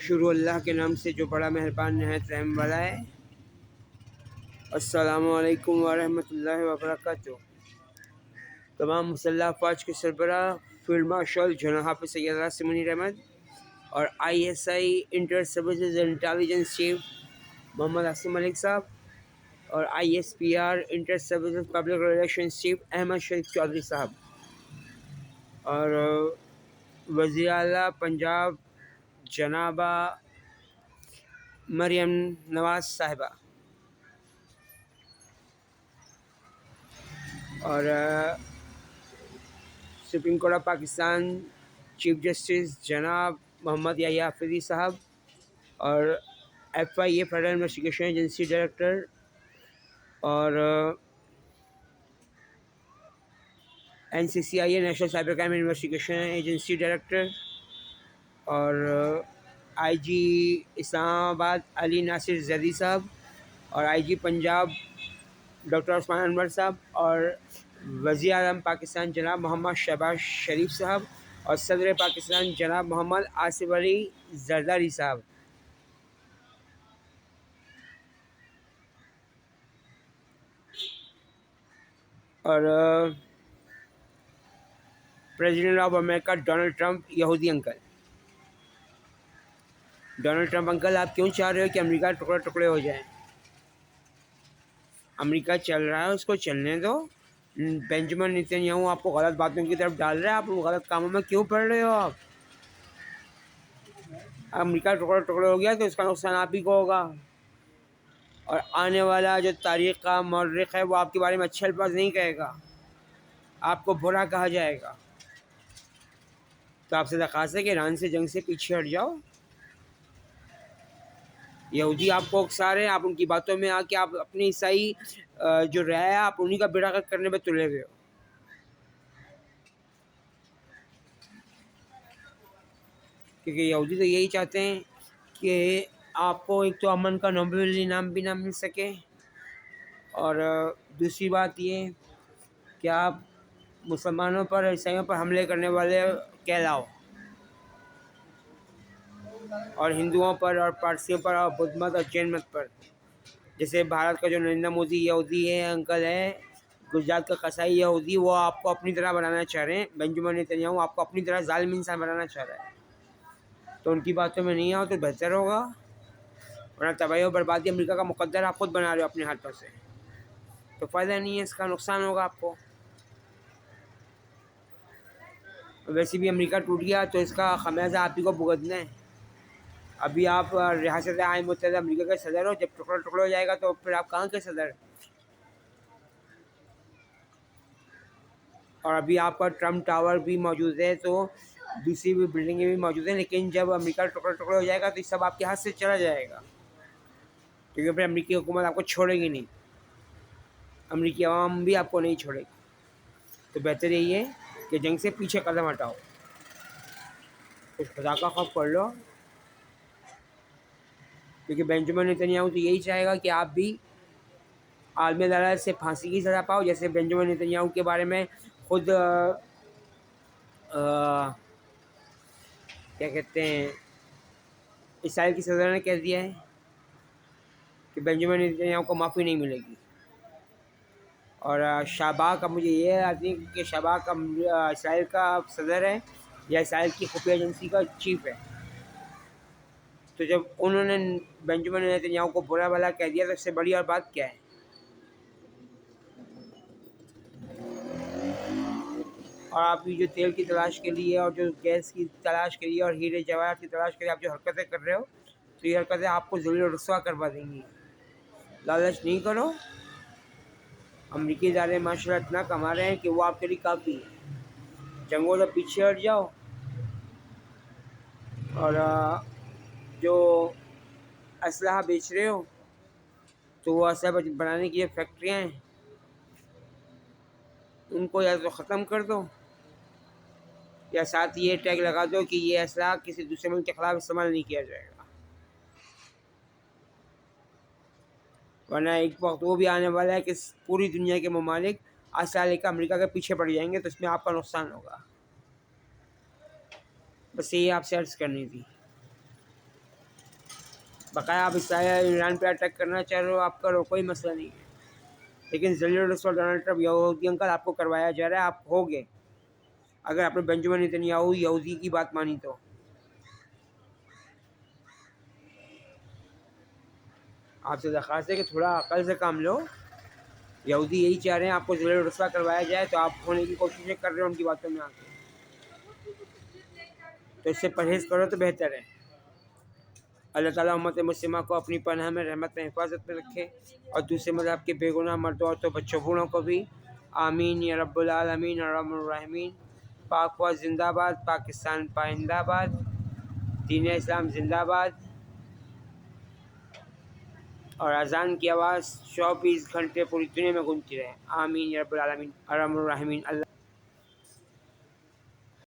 شروع اللہ کے نام سے جو بڑا مہربان نہایت رحم والا ہے۔ السلام علیکم ورحمۃ اللہ وبرکاتہ۔ تمام مسلح افواج کے سربراہ فیلڈ مارشل جنرل حافظ سید راسم منیر احمد اور ISI inter services intelligence chief Muhammad Asim Malik صاحب اور ISPR inter services public relations chief Ahmed Sharif Chaudhry صاحب اور وزیر اعلیٰ پنجاب جنابہ مریم نواز صاحبہ اور supreme court of Pakistan chief justice جناب محمد یحییٰ حفیظی صاحب اور FIA federal investigation agency director اور NCCIA national cyber crime investigation agency director اور IG اسلام آباد علی ناصر زیدی صاحب اور IG پنجاب ڈاکٹر عثمان انور صاحب اور وزیر اعظم پاکستان جناب محمد شہباز شریف صاحب اور صدر پاکستان جناب محمد آصف علی زرداری صاحب اور president of America Donald Trump یہودی انکل۔ ڈونلڈ ٹرمپ انکل، آپ کیوں چاہ رہے ہو کہ امریکہ ٹکڑے ٹکڑے ہو جائیں؟ امریکہ چل رہا ہے، اس کو چلنے دو۔ بینجامن نیتن آپ کو غلط باتوں کی طرف ڈال رہا ہے، آپ غلط کاموں میں کیوں پڑ رہے ہو؟ آپ امریکہ ٹکڑے ٹکڑے ہو گیا تو اس کا نقصان آپ ہی کو ہوگا، اور آنے والا جو تاریخ کا مورخ ہے وہ آپ کے بارے میں اچھے الفاظ نہیں کہے گا، آپ کو برا کہا جائے گا۔ تو آپ سے درخواست ہے کہ ایران سے جنگ سے پیچھے ہٹ جاؤ۔ یہودی آپ کو اکسا رہے ہیں، آپ ان کی باتوں میں آ کے آپ اپنی عیسائی جو رائے ہے آپ انہی کا بیڑا غرق کرنے میں تلے ہوئے ہو۔ کیونکہ یہودی تو یہی چاہتے ہیں کہ آپ کو ایک تو امن کا نوبل انعام بھی نہ مل سکے، اور دوسری بات یہ کہ آپ مسلمانوں پر عیسائیوں پر حملے کرنے والے کہلاؤ، اور ہندوؤں پر اور پارسیوں پر اور بدھ مت اور جین مت پر۔ جیسے بھارت کا جو نریندر مودی یہودی ہے انکل ہے، گجرات کا قصائی یہودی، وہ آپ کو اپنی طرح بنانا چاہ رہے ہیں۔ بینجامن نیتن آپ کو اپنی طرح ظالم انسان بنانا چاہ رہا ہے، تو ان کی باتوں میں نہیں آؤ تو بہتر ہوگا، ورنہ تباہی و بربادی امریکہ کا مقدر آپ خود بنا رہے ہو اپنے ہاتھوں سے، تو فائدہ نہیں ہے، اس کا نقصان ہوگا آپ کو۔ ویسے بھی امریکہ ٹوٹ گیا تو اس کا خمیازہ آپ ہی کو بھگتنا ہے۔ ابھی آپ ریاست متحدہ امریکہ کے صدر ہو، جب ٹکڑا ٹکڑا ہو جائے گا تو پھر آپ کہاں کے صدر؟ اور ابھی آپ کا ٹرمپ ٹاور بھی موجود ہے، تو دوسری بھی بلڈنگیں بھی موجود ہیں، لیکن جب امریکہ ٹکڑا ٹکڑا ہو جائے گا تو یہ سب آپ کے ہاتھ سے چلا جائے گا، کیونکہ پھر امریکی حکومت آپ کو چھوڑے گی نہیں، امریکی عوام بھی آپ کو نہیں چھوڑے گی۔ تو بہتر یہی ہے کہ جنگ سے پیچھے قدم ہٹاؤ، کچھ خدا کا خوف کر لو، کیونکہ بینجامن نیتن تو یہی چاہے گا کہ آپ بھی عالمی عدالت سے پھانسی کی سزا پاؤ، جیسے بینجامن نیتن کے بارے میں خود کیا کہتے ہیں اسرائیل کی صدر نے کہہ دیا ہے کہ بینجامن نیتن کو معافی نہیں ملے گی۔ اور شاباک، اب مجھے یہ یاد نہیں کہ شاباک اسرائیل کا صدر ہے یا اسرائیل کی خفیہ ایجنسی کا چیف ہے، تو جب انہوں نے بینجامن نیتن کو برا بھلا کہہ دیا تو اس سے بڑی اور بات کیا ہے؟ اور آپ کی جو تیل کی تلاش کے لیے اور جو گیس کی تلاش کے لیے اور ہیرے جواہرات کی تلاش کے لیے آپ جو حرکتیں کر رہے ہو، تو یہ حرکتیں آپ کو ذلیل و رسوا کروا دیں گی۔ لالچ نہیں کرو، امریکی ادارے ماشاء اللہ اتنا کما رہے ہیں کہ وہ آپ کے لیے کافی ہے۔ جنگوں سے پیچھے ہٹ جاؤ، اور جو اسلحہ بیچ رہے ہو تو وہ اسلحہ بنانے کی جو فیکٹریاں ہیں ان کو یا تو ختم کر دو، یا ساتھ یہ ٹیگ لگا دو کہ یہ اسلحہ کسی دوسرے ملک کے خلاف استعمال نہیں کیا جائے گا، ورنہ ایک وقت وہ بھی آنے والا ہے کہ پوری دنیا کے ممالک اسلحہ لے کر امریکہ کے پیچھے پڑ جائیں گے، تو اس میں آپ کا نقصان ہوگا۔ بس یہی آپ سے عرض کرنی تھی۔ بقایا آپ ایران پہ اٹیک کرنا چاہ رہے ہو، آپ کرو، کوئی مسئلہ نہیں ہے، لیکن ذلیل رسول ڈونلڈ ٹرمپ یہودی انکل آپ کو کروایا جا رہا ہے، آپ ہوگے اگر آپ نے بنجمن نتنیاہو یہودی کی بات مانی تو۔ آپ سے درخواست ہے کہ تھوڑا عقل سے کام لو، یہودی یہی چاہ رہے ہیں آپ کو ذلیل رسوا کروایا جائے، تو آپ ہونے کی کوششیں کر رہے ہو ان کی باتوں میں آ کے، تو اس سے پرہیز کرو تو بہتر ہے۔ اللہ تعالیٰ امت مسلمہ کو اپنی پناہ میں، رحمت میں، حفاظت میں رکھے، اور دوسرے مذہب کے بے گناہ مردوں عورتوں بچوں بوڑھوں کو بھی، آمین یا رب العالمین ارحم الراحمین۔ پاک و زندہ باد، پاکستان پائندہ باد، دین اسلام زندہ باد، اور اذان کی آواز 24 گھنٹے پوری دنیا میں گونجتی رہے، آمین یا رب العالمین ارحم الراحمین۔ اللہ